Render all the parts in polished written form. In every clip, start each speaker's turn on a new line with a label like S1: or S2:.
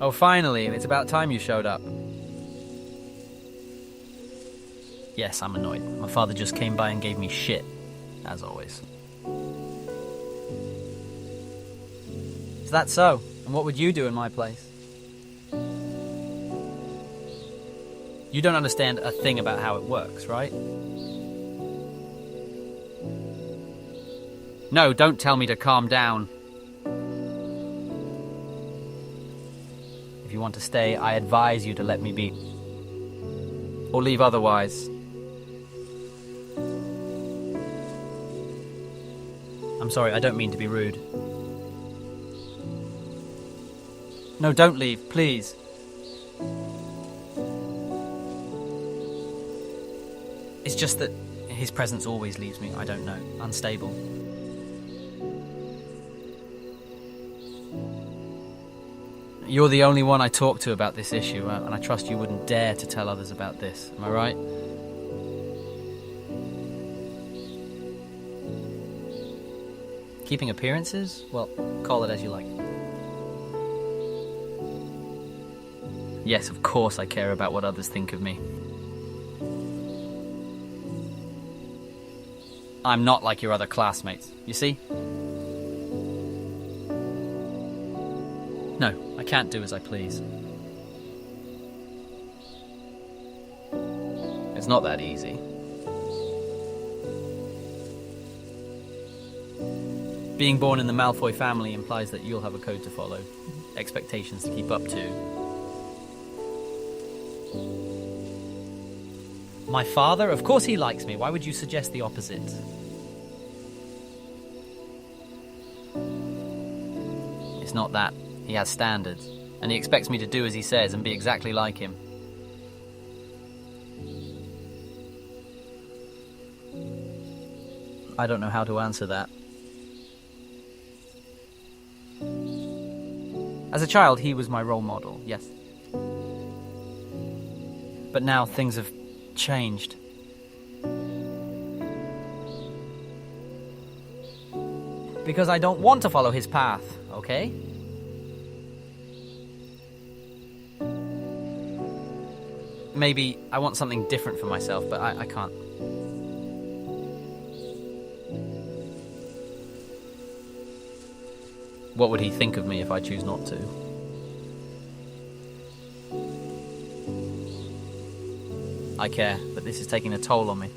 S1: Oh, finally, it's about time you showed up. Yes, I'm annoyed. My father just came by and gave me shit, as always. Is that so? And what would you do in my place? You don't understand a thing about how it works, right? No, don't tell me to calm down. If you want to stay, I advise you to let me be. Or leave otherwise. I'm sorry, I don't mean to be rude. No, don't leave, please. It's just that his presence always leaves me, I don't know, unstable. You're the only one I talk to about this issue, and I trust you wouldn't dare to tell others about this. Am I right? Keeping appearances? Well, call it as you like. Yes, of course I care about what others think of me. I'm not like your other classmates, you see? No, I can't do as I please. It's not that easy. Being born in the Malfoy family implies that you'll have a code to follow, expectations to keep up to. My father? Of course he likes me. Why would you suggest the opposite? It's not that. He has standards, and he expects me to do as he says and be exactly like him. I don't know how to answer that. As a child, he was my role model, yes. But now things have changed. Because I don't want to follow his path, okay? Maybe I want something different for myself, but I can't. What would he think of me if I choose not to? I care, but this is taking a toll on me.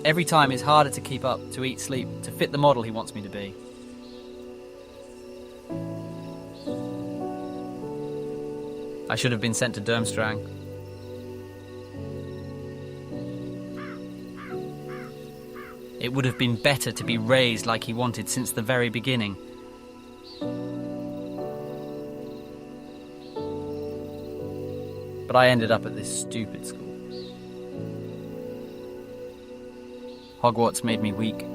S1: Every time it's harder to keep up, to eat, sleep, to fit the model he wants me to be. I should have been sent to Durmstrang. It would have been better to be raised like he wanted since the very beginning. But I ended up at this stupid school. Hogwarts made me weak.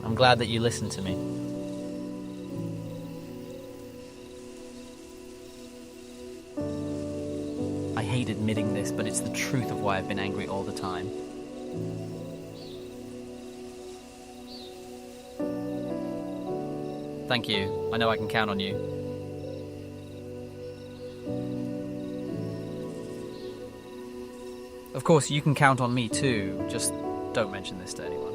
S1: I'm glad that you listened to me. I hate admitting this, but it's the truth of why I've been angry all the time. Thank you. I know I can count on you. Of course, you can count on me too. Just don't mention this to anyone.